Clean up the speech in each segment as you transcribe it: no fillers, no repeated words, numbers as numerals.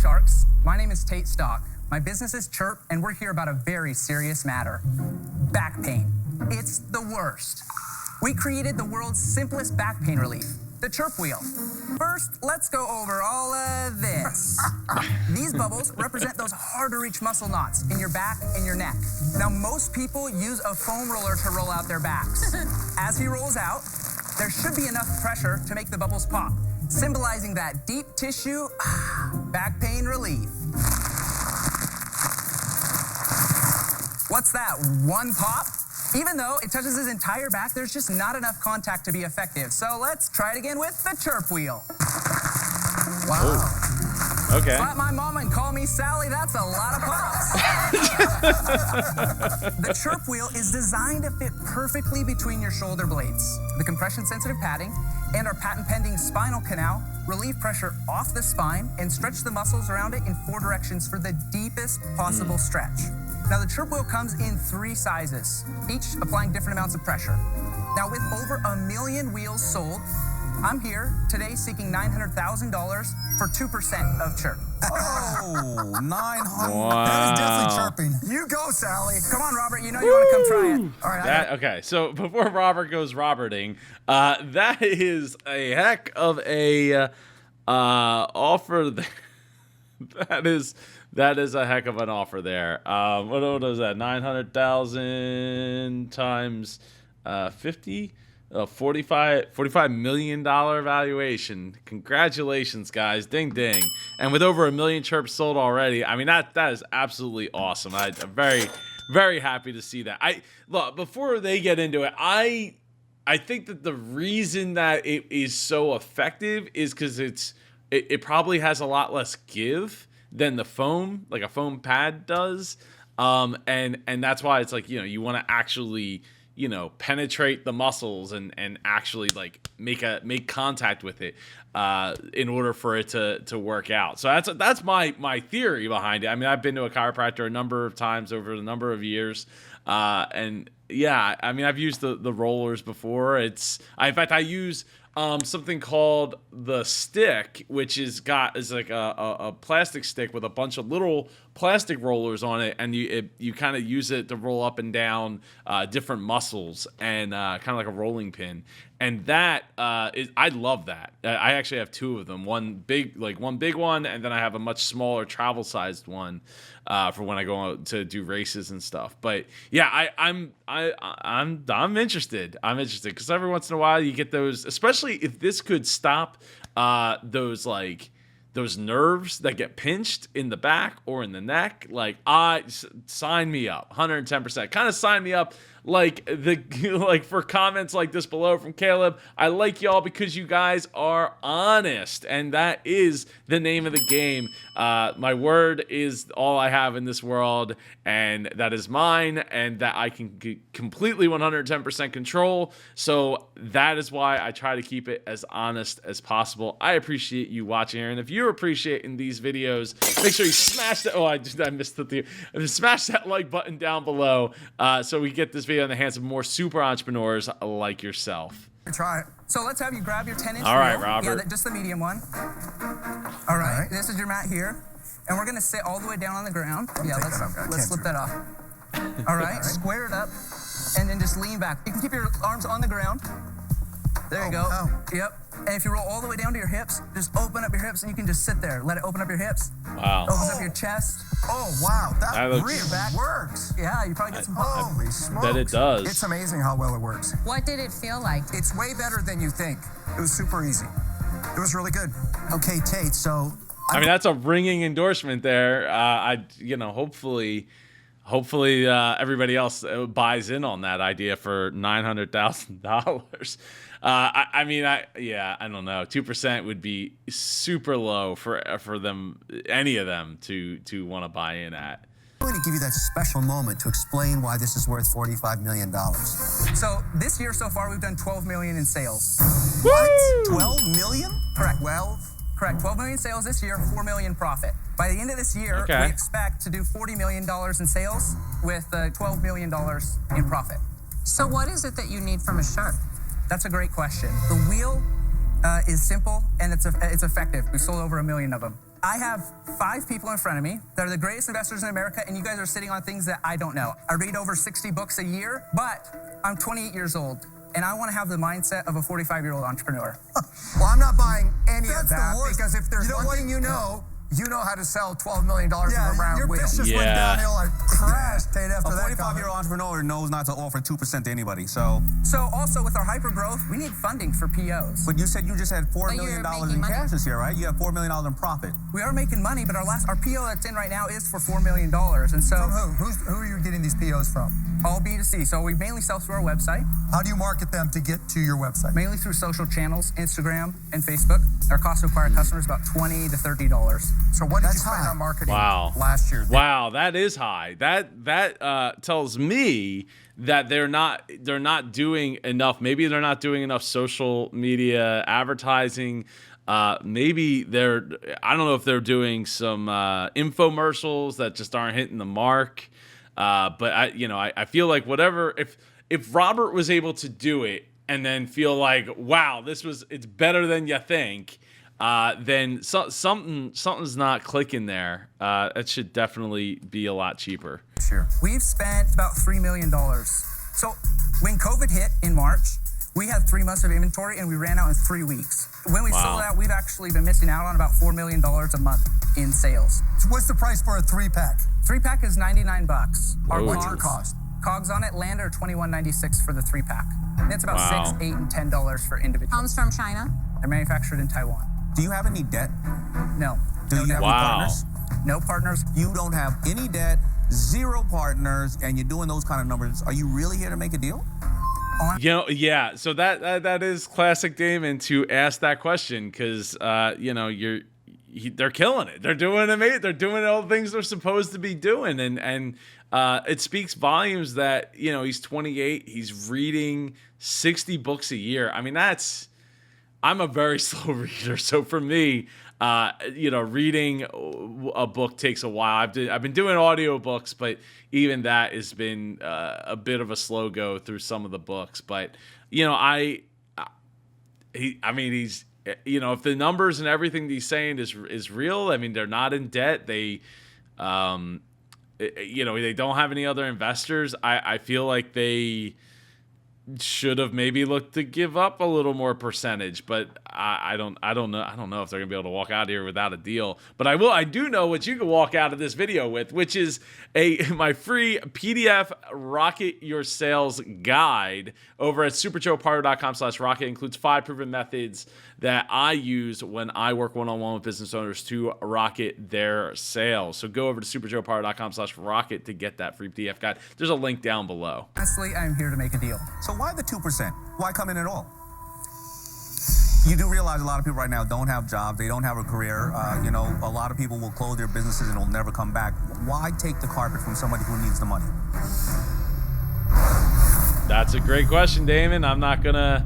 Sharks. My name is Tate Stock. My business is Chirp, and we're here about a very serious matter. Back pain. It's the worst. We created the world's simplest back pain relief, the Chirp wheel. First, let's go over all of this. These bubbles represent those hard-to-reach muscle knots in your back and your neck. Now, most people use a foam roller to roll out their backs. As he rolls out, there should be enough pressure to make the bubbles pop, symbolizing that deep tissue back pain relief. What's that, one pop? Even though it touches his entire back, there's just not enough contact to be effective. So let's try it again with the Chirp wheel. Wow. Ooh. Okay. Slap my mama and call me Sally, that's a lot of pops. The Chirp wheel is designed to fit perfectly between your shoulder blades. The compression-sensitive padding and our patent-pending spinal canal relieve pressure off the spine and stretch the muscles around it in 4 directions for the deepest possible stretch. Now, the Chirp wheel comes in 3 sizes, each applying different amounts of pressure. Now, with over 1 million wheels sold, I'm here today seeking $900,000 for 2% of Chirp. Oh, 900. Wow. That is definitely chirping. You go, Sally. Come on, Robert, you know you want to come try it. All right. Okay, so before Robert goes Roberting, that is a heck of a offer. That is a heck of an offer there. What was that? 900,000 times 50. $45 million valuation. Congratulations, guys. Ding, ding. And with over 1 million Chirps sold already, I mean, that is absolutely awesome. I'm very, very happy to see that. Look, before they get into it, I think that the reason that it is so effective is because it probably has a lot less give than the foam, like a foam pad does. And that's why it's like, you want to actually, penetrate the muscles and actually like make contact with it in order for it to work out. So that's my theory behind it. I mean, I've been to a chiropractor a number of times over a number of years, and yeah, I mean, I've used the rollers before. In fact, I use something called the stick, which is like a plastic stick with a bunch of little plastic rollers on it, and you kind of use it to roll up and down different muscles, and kind of like a rolling pin. And that I love that. I actually have 2 of them. One big one, and then I have a much smaller travel sized one for when I go out to do races and stuff. But yeah, I'm interested. I'm interested because every once in a while you get those, especially if this could stop those nerves that get pinched in the back or in the neck. Like, sign me up, 110%. Kind of sign me up. Like for comments like this below from Caleb, I like y'all because you guys are honest, and that is the name of the game. My word is all I have in this world, and that is mine, and that I can completely 110% control. So that is why I try to keep it as honest as possible. I appreciate you watching here, and if you're appreciating these videos, make sure you smash that. I missed the smash that like button down below, so we get this video in the hands of more super entrepreneurs like yourself. Try it. So let's have you grab your 10-inch All right, wheel. Robert. Yeah, just the medium one. All right. This is your mat here, and we're gonna sit all the way down on the ground. Yeah, let's slip that off. All right, square it up, and then just lean back. You can keep your arms on the ground. There you go. Wow. Yep. And if you roll all the way down to your hips, just open up your hips, and you can just sit there. Let it open up your hips. Wow. Opens up your chest. Oh, wow. That looks- really works. Yeah, you probably get some pop. Holy smokes. Bet it does. It's amazing how well it works. What did it feel like? It's way better than you think. It was super easy. It was really good. Okay, Tate, so... I mean, that's a ringing endorsement there. Hopefully everybody else buys in on that idea for $900,000. I don't know. 2% would be super low for them, any of them, to want to buy in at. I'm going to give you that special moment to explain why this is worth $45 million. So this year so far, we've done 12 million in sales. What? 12 million? Correct. 12? Correct. 12 million sales this year, 4 million profit. By the end of this year, Okay. we expect to do $40 million in sales with $12 million in profit. So what is it that you need from a Shark? That's a great question. The wheel is simple and it's effective. We sold over 1 million of them. I have 5 people in front of me that are the greatest investors in America, and you guys are sitting on things that I don't know. I read over 60 books a year, but I'm 28 years old, and I want to have the mindset of a 45-year-old entrepreneur. Well, I'm not buying any That's of that the worst. because if there's You know one what? thing you know how to sell $12 million of a round your wheel. pitch just went Yeah. downhill like crashed Tate after A that 45-year-old entrepreneur knows not to offer 2% to anybody. So, So also with our hyper growth, we need funding for POs. but you said you just had $4 But million you're in making money. cash this year, right? You have $4 million in profit. We are making money, but our PO that's in right now is for $4 million, and so From who? Who are you getting these POs from? all B2C. So we mainly sell through our website, How do you market them to get to your website? mainly through social channels, Instagram and Facebook. Our cost to acquire customers is about $20 to $30. So what did you That's spend high. on marketing Wow. last year? Wow, that is high. That tells me that they're not doing enough. Maybe they're not doing enough social media advertising. Maybe I don't know if they're doing some infomercials that just aren't hitting the mark. But I feel like whatever, if Robert was able to do it and then feel like, wow, it's better than you think, then something's not clicking there. It should definitely be a lot cheaper. Sure. We've spent about $3 million. So when COVID hit in March, we had 3 months of inventory and we ran out in 3 weeks. When we Wow. sold out, we've actually been missing out on about $4 million a month in sales. So what's the price for a 3-pack? 3-pack is $99. Our Whoa. What's your cogs- cost? Cogs on it land are $21.96 for the 3-pack. And it's about Wow. $6, $8, and $10 for individual. Comes from China. They're manufactured in Taiwan. Do you have any debt? No. Do no you have debt. any Wow. partners? No partners. You don't have any debt, 0 partners, and you're doing those kind of numbers. Are you really here to make a deal? Yeah. So that is classic Damon to ask that question because they're killing it. They're doing amazing. They're doing all the things they're supposed to be doing, and it speaks volumes that he's 28. He's reading 60 books a year. I mean, I'm a very slow reader, so for me, reading a book takes a while. I've been doing audiobooks, but even that has been a bit of a slow go through some of the books. But he's if the numbers and everything he's saying is real, I mean, they're not in debt. They they don't have any other investors. I feel like they should have maybe looked to give up a little more percentage, but I don't know if they're gonna be able to walk out here without a deal. But I do know what you can walk out of this video with, which is my free PDF Rocket Your Sales Guide over at superjoepardo.com/rocket. Includes 5 proven methods that I use when I work one-on-one with business owners to rocket their sales. So go over to superjoepardo.com/rocket to get that free PDF guide. There's a link down below. Honestly, I'm here to make a deal. So why the 2%? Why come in at all? You do realize a lot of people right now don't have jobs. They don't have a career. A lot of people will close their businesses and will never come back. Why take the carpet from somebody who needs the money? That's a great question, Damon. I'm not gonna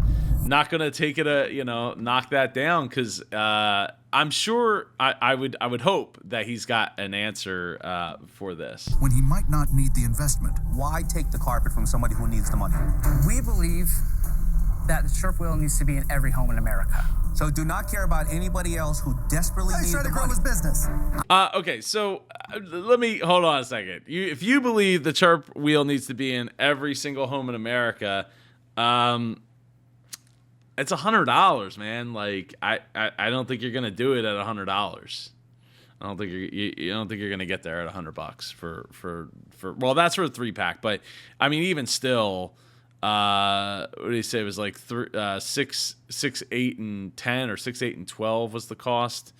take it knock that down because I'm sure I would hope that he's got an answer for this. When he might not need the investment. Why take the carpet from somebody who needs the money? We believe that the Chirp wheel needs to be in every home in America. So do not care about anybody else who desperately He's needs trying the to grow money. his business. Okay, so let me hold on a second. If you believe the Chirp wheel needs to be in every single home in America, it's $100, man. Like I don't think you're gonna do it at $100. I don't think you're gonna get there at $100 for well, that's for a 3-pack, but I mean even still. What did he say? It was like 6, 8, and 10, or 6, 8, and 12 was the cost.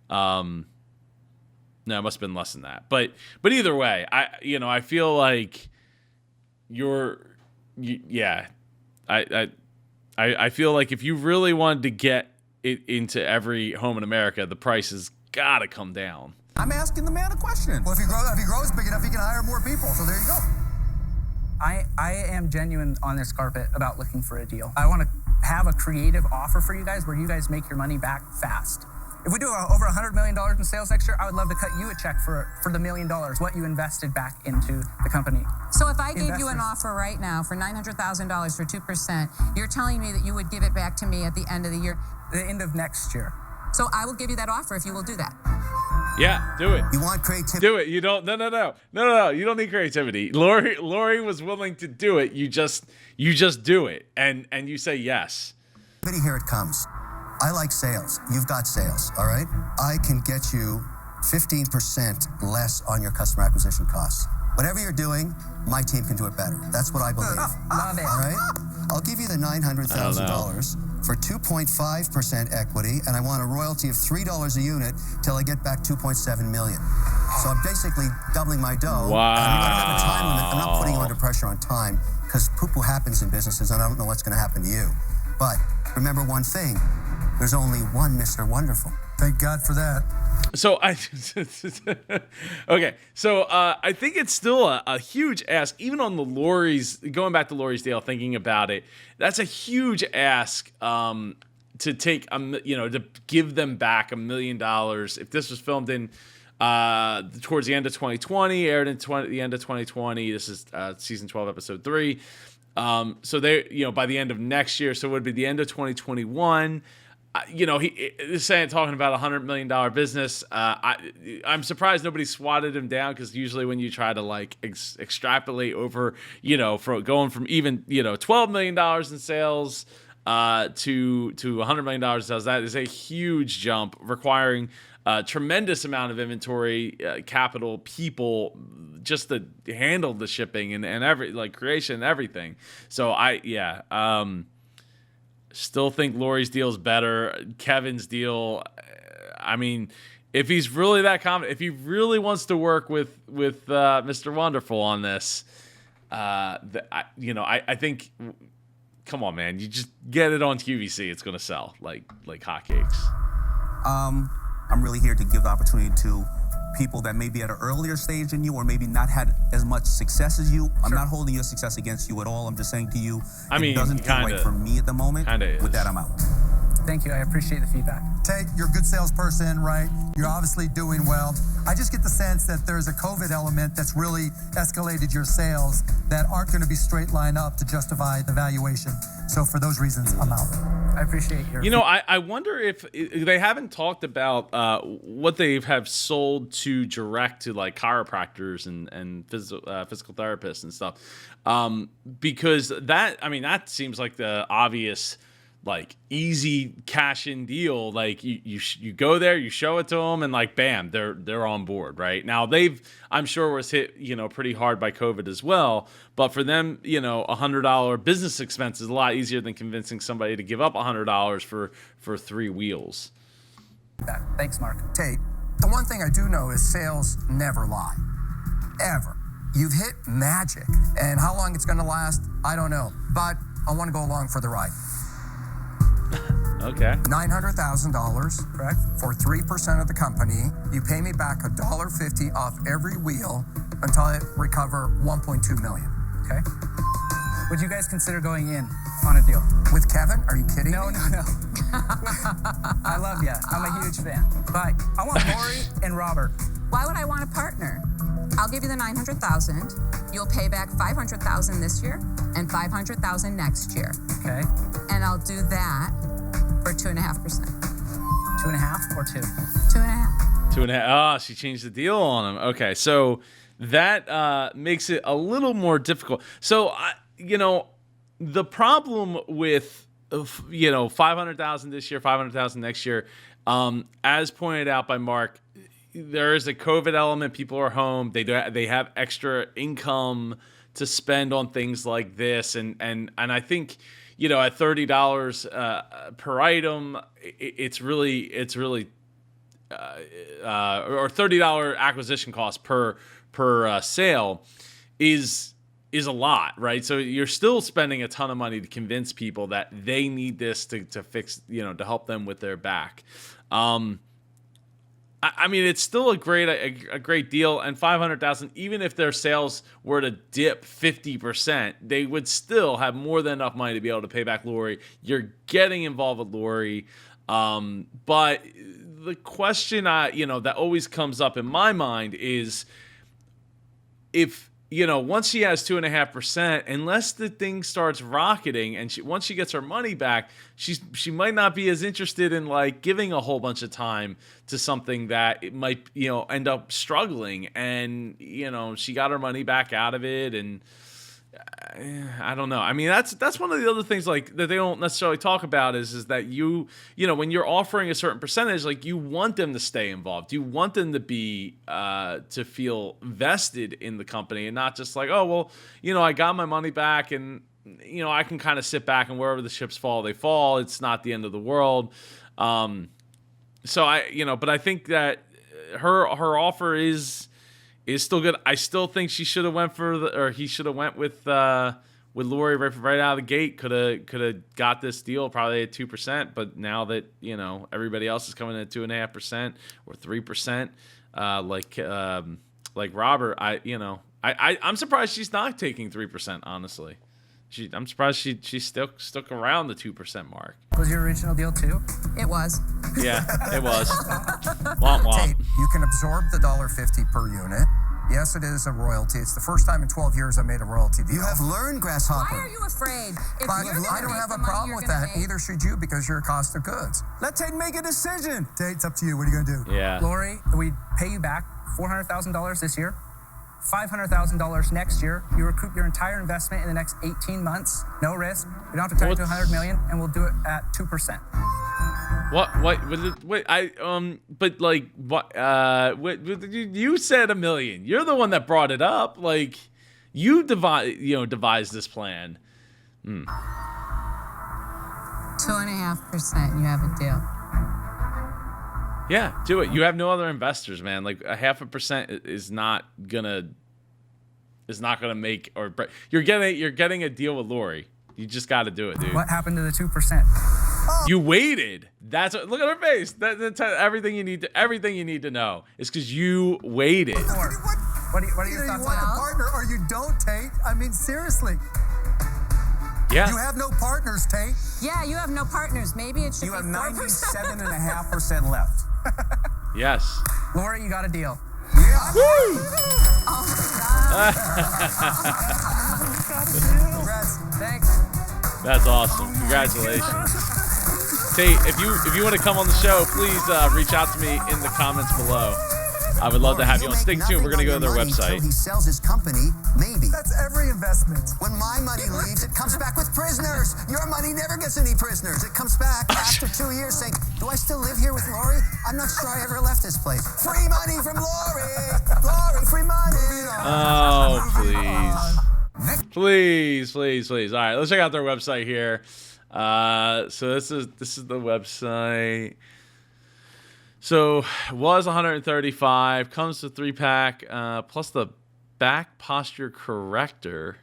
No, it must have been less than that. But either way, I feel like I feel like if you really wanted to get it into every home in America, the price has got to come down. I'm asking the man a question. Well, if he grows big enough, he can hire more people. So there you go. I am genuine on this carpet about looking for a deal. I want to have a creative offer for you guys where you guys make your money back fast. If we do over $100 million in sales next year, I would love to cut you a check for the $1 million, what you invested back into the company. So if I gave you an Investors. offer right now for $900,000 for 2%, you're telling me that you would give it back to me at the end of the year. The end of next year. So I will give you that offer if you will do that. Yeah, do it. You want creativity? Do it. You don't. No. You don't need creativity. Lori was willing to do it. You just do it, and you say yes. Here it comes. I like sales. You've got sales, all right? I can get you 15% less on your customer acquisition costs. Whatever you're doing, my team can do it better. That's what I believe. Love it. All right? I'll give you the $900,000 for 2.5% equity, and I want a royalty of $3 a unit till I get back $2.7 million. So I'm basically doubling my dough. Wow. And I'm not have a time limit. I'm not putting you under pressure on time because poo-poo happens in businesses, and I don't know what's going to happen to you. But remember one thing, there's only one Mr. Wonderful. Thank God for that. So I think it's still a huge ask, even on the Lori's. Going back to Lori's deal, thinking about it, that's a huge ask to take to give them back $1 million. If this was filmed in towards the end of 2020, aired in the end of 2020, this is season 12, episode 3. So they, by the end of next year, so it would be the end of 2021. He is talking about $100 million business. I'm surprised nobody swatted him down, because usually when you try to extrapolate over, from going from even $12 million in sales to $100 million in sales, that is a huge jump, requiring a tremendous amount of inventory, capital, people, just to handle the shipping and every creation and everything. So still think Lori's deal is better. Kevin's deal, I mean, if he's really that confident, if he really wants to work with Mr. Wonderful on this, I think, come on, man, you just get it on QVC. It's gonna sell like hotcakes. I'm really here to give the opportunity to people that may be at an earlier stage than you, or maybe not had as much success as you. I'm not holding your success against you at all. I'm just saying to you, it doesn't feel right for me at the moment. With that, I'm out. Thank you. I appreciate the feedback. Tate, you're a good salesperson, right? You're obviously doing well. I just get the sense that there's a COVID element that's really escalated your sales that aren't going to be straight line up to justify the valuation. So for those reasons, I'm out. I appreciate your I wonder if they haven't talked about what they have sold to direct to chiropractors and physical therapists and stuff, because that seems like the obvious easy cash in deal. You go there, you show it to them, and bam, they're on board. Right now, I'm sure was hit pretty hard by COVID as well. But for them, $100 business expense is a lot easier than convincing somebody to give up $100 for 3 wheels. Thanks, Mark. Tate, the one thing I do know is sales never lie, ever. You've hit magic, and how long it's going to last, I don't know. But I want to go along for the ride. Okay. $900,000, correct? For 3% of the company. You pay me back $1.50 off every wheel until I recover $1.2 million. Okay. Would you guys consider going in on a deal? With Kevin? Are you kidding me? No. I love you. I'm a huge fan. But I want Lori and Robert. Why would I want a partner? I'll give you the $900,000. You'll pay back $500,000 this year and $500,000 next year. Okay. And I'll do that for 2.5%. 2.5 or 2? 2.5. 2.5. Oh, she changed the deal on him. Okay, so that makes it a little more difficult. So, the problem with, $500,000 this year, $500,000 next year, as pointed out by Mark, there is a COVID element. People are home. They have extra income to spend on things like this, and I think at $30 per item, it's really or $30 acquisition cost per sale is a lot, right? So you're still spending a ton of money to convince people that they need this to fix, to help them with their back. It's still a great deal, and $500,000. Even if their sales were to dip 50%, they would still have more than enough money to be able to pay back Lori. You're getting involved with Lori, but the question that always comes up in my mind is if once she has 2.5%, unless the thing starts rocketing and once she gets her money back, she might not be as interested in like giving a whole bunch of time to something that it might, end up struggling. And, she got her money back out of it. And I don't know. I mean, that's one of the other things like that they don't necessarily talk about is that when you're offering a certain percentage, like you want them to stay involved. You want them to be to feel vested in the company and not just like, oh, well, I got my money back and I can kind of sit back and wherever the chips fall, they fall. It's not the end of the world. So but I think that her offer is still good. I still think she should have he should have went with Lori right out of the gate. Could have got this deal probably at 2%, but now that everybody else is coming in at 2.5% or 3%, like Robert, I'm surprised she's not taking 3%. Honestly, I'm surprised she stuck around the 2% mark. Was your original deal too? It was. Yeah, it was. Womp womp. Tate, you can absorb the $1.50 per unit. Yes, it is a royalty. It's the first time in 12 years I made a royalty deal. You have learned, Grasshopper. Why are you afraid? If But you're gonna I don't make have the a money problem you're with gonna that. make- Either should you, because you're a cost of goods. Let Tate make a decision. Tate, it's up to you. What are you going to do? Yeah. Lori, we pay you back $400,000 this year, $500,000 next year. You recoup your entire investment in the next 18 months. No risk. We don't have to turn it to $100 million, and we'll do it at 2%. But like, what? You said $1 million. You're the one that brought it up. Like, you devised this plan. 2.5%. You have a deal. Yeah, do it. You have no other investors, man. Like 0.5% is not gonna make or break. You're getting a deal with Lori. You just got to do it, dude. What happened to the 2%? You waited. That's what. Look at her face. That's everything you need to know. It's because you waited. What are your Either you thoughts want on a partner or you don't, Tate. I mean, seriously. Yeah. You have no partners, Tate. Yeah, you have no partners. Maybe it should You be have 4%. 97.5% left. Yes. Lori, you got a deal. Congrats. Thanks. That's awesome. Congratulations. Tate, if you want to come on the show, please reach out to me in the comments below. I would love to have you on. Stay tuned. We're going to go to their website. He sells his company, maybe. That's every investment. When my money leaves, it comes back with prisoners. Your money never gets any prisoners. It comes back after 2 years saying, do I still live here with Lori? I'm not sure I ever left this place. Free money from Lori. Lori, free money. Oh, please. Please. All right, let's check out their website here. So this is the website. So it was 135, comes to 3-pack, plus the back posture corrector.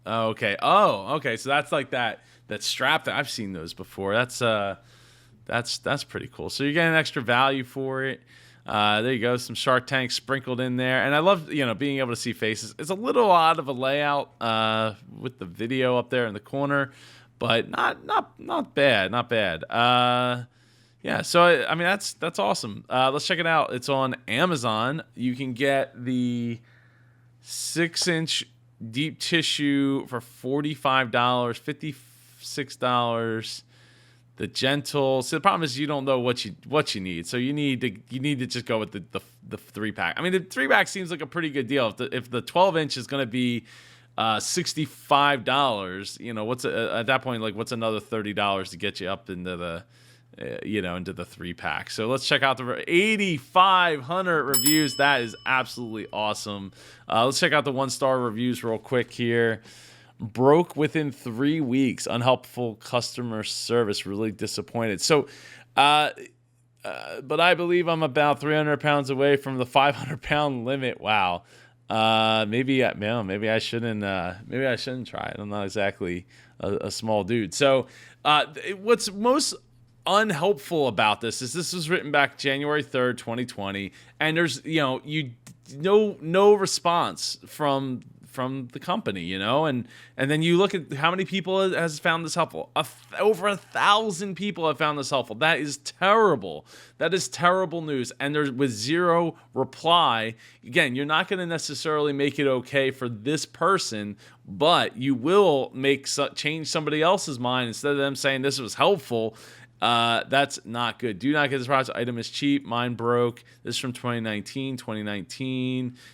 Okay. So that's like that strap that I've seen those before. That's pretty cool. So you're getting extra value for it. There you go. Some Shark Tank sprinkled in there. And I love, being able to see faces. It's a little odd of a layout, with the video up there in the corner, but not bad. Yeah, so I mean that's awesome. Let's check it out. It's on Amazon. You can get the 6-inch deep tissue for $45, $56. The gentle. So the problem is you don't know what you need. So you need to just go with the 3-pack. I mean, the 3-pack seems like a pretty good deal. If the 12-inch is going to be $65, what's at that point, like what's another $30 to get you up into the into the 3-pack. So let's check out the 8,500 reviews. That is absolutely awesome. Let's check out the 1-star reviews real quick here. Broke within 3 weeks. Unhelpful customer service. Really disappointed. So, but I believe I'm about 300 pounds away from the 500-pound limit. Wow. Maybe I shouldn't try it. I'm not exactly a small dude. So, what's most unhelpful about this was written back January 3rd, 2020, and there's no response from from the company, you know, and then you look at how many people has found this helpful. Over 1,000 people have found this helpful. That is terrible. That is terrible news. And there's with zero reply. Again, you're not going to necessarily make it okay for this person, but you will change somebody else's mind instead of them saying this was helpful. That's not good. Do not get this product. Item is cheap. Mine broke. This is from 2019.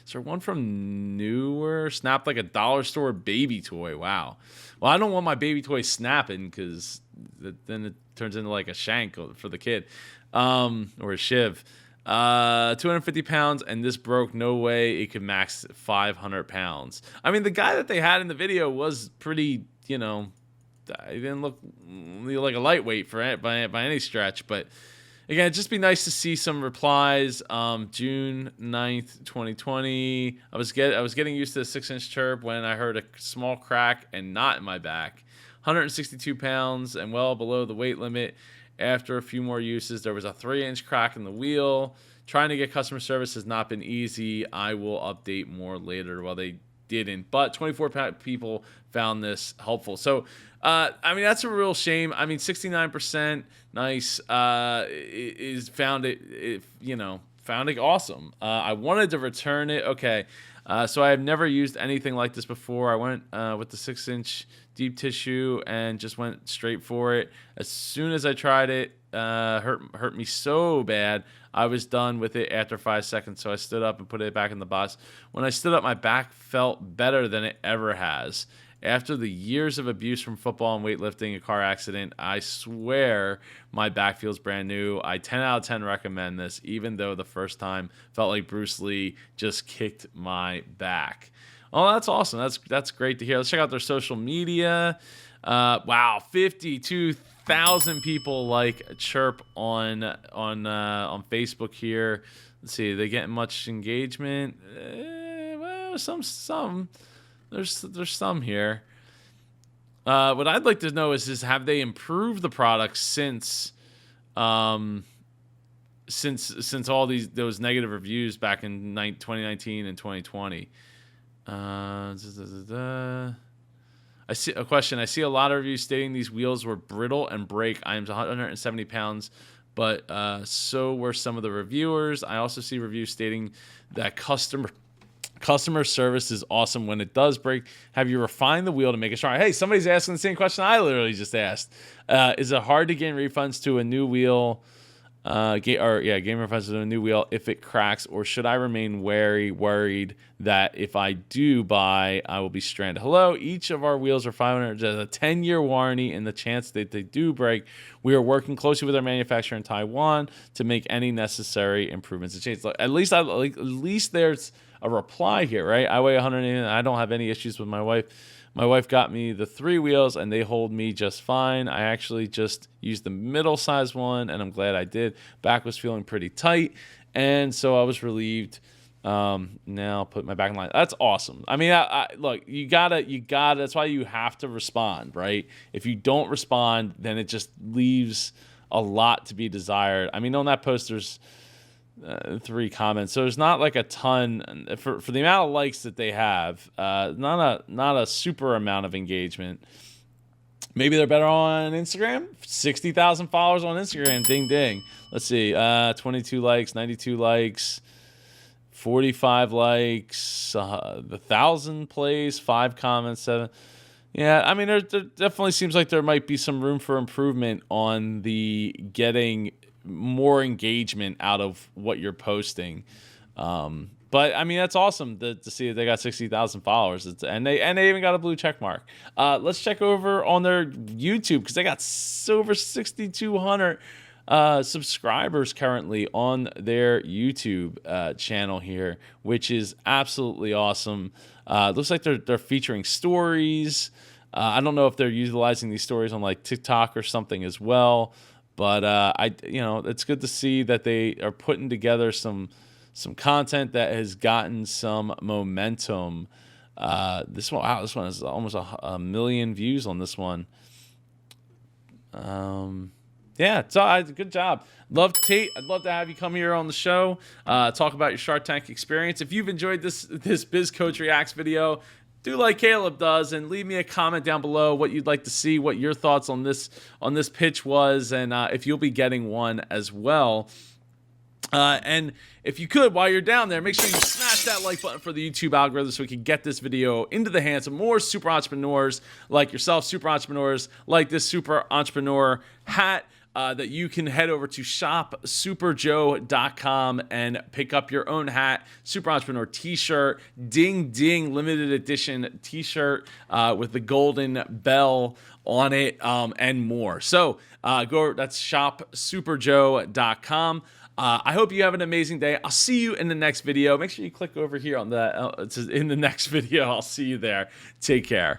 Is there one from newer? Snapped like a dollar store baby toy. Wow. Well, I don't want my baby toy snapping because then it turns into like a shank for the kid, or a shiv. 250 pounds, and this broke. No way it could max 500 pounds. I mean, the guy that they had in the video was pretty, you know, he didn't look like a lightweight by any stretch, but again, it'd just be nice to see some replies. June 9th, 2020. I was getting used to the 6-inch Chirp when I heard a small crack and knot in my back. 162 pounds and well below the weight limit. After a few more uses, there was a 3-inch crack in the wheel. Trying to get customer service has not been easy. I will update more later. Well, they didn't, but 24 people found this helpful. So, I mean, that's a real shame. I mean, 69%, nice, is found it awesome. I wanted to return it. Okay. So I have never used anything like this before. I went with the 6-inch deep tissue and just went straight for it. As soon as I tried it, hurt me so bad. I was done with it after 5 seconds, so I stood up and put it back in the box. When I stood up, my back felt better than it ever has. After the years of abuse from football and weightlifting, a car accident, I swear my back feels brand new. I 10 out of 10 recommend this, even though the first time felt like Bruce Lee just kicked my back. Oh, that's awesome. That's great to hear. Let's check out their social media. Wow, 52,000 people like Chirp on Facebook here. Let's see, are they getting much engagement? Well, some. There's some here. What I'd like to know is have they improved the product since all those negative reviews back in 2019 and 2020? I see a question. I see a lot of reviews stating these wheels were brittle and break. I am 170 pounds, but so were some of the reviewers. I also see reviews stating that customer service is awesome when it does break. Have you refined the wheel to make it stronger? Hey, somebody's asking the same question I literally just asked. Is it hard to gain refunds to a new wheel? Gain refunds to a new wheel if it cracks, or should I remain worried that if I do buy, I will be stranded? Hello, each of our wheels are 500. There's a 10-year warranty in the chance that they do break. We are working closely with our manufacturer in Taiwan to make any necessary improvements and changes. At least there's a reply here, right? I weigh 180. I don't have any issues with my wife. My wife got me the 3 wheels, and they hold me just fine. I actually just used the middle-sized one, and I'm glad I did. Back was feeling pretty tight, and so I was relieved. Now I'll put my back in line. That's awesome. I mean, look, you gotta. That's why you have to respond, right? If you don't respond, then it just leaves a lot to be desired. I mean, on that post, there's 3 comments, so there's not like a ton for the amount of likes that they have. Not a super amount of engagement. Maybe they're better on Instagram. 60,000 followers on Instagram. Ding ding. Let's see. 22 likes, 92 likes, 45 likes, 1,000 plays, 5 comments, 7. Yeah, I mean, there definitely seems like there might be some room for improvement on the getting more engagement out of what you're posting. But I mean, that's awesome to see that they got 60,000 followers, and they even got a blue check mark. Let's check over on their YouTube, because they got over 6,200 subscribers currently on their YouTube channel here, which is absolutely awesome. Looks like they're featuring stories. I don't know if they're utilizing these stories on like TikTok or something as well. But it's good to see that they are putting together some content that has gotten some momentum. This one has almost a million views on this one. Good job. Tate, I'd love to have you come here on the show, talk about your Shark Tank experience. If you've enjoyed this Biz Coach Reacts video, do like Caleb does and leave me a comment down below what you'd like to see, what your thoughts on this pitch was, and if you'll be getting one as well. And if you could, while you're down there, make sure you smash that like button for the YouTube algorithm so we can get this video into the hands of more super entrepreneurs like yourself, super entrepreneurs like this super entrepreneur hat. That you can head over to shopsuperjoe.com and pick up your own hat, Super Entrepreneur t-shirt, ding ding limited edition t-shirt with the golden bell on it, and more. So that's shopsuperjoe.com. I hope you have an amazing day. I'll see you in the next video. Make sure you click over here on in the next video. I'll see you there. Take care.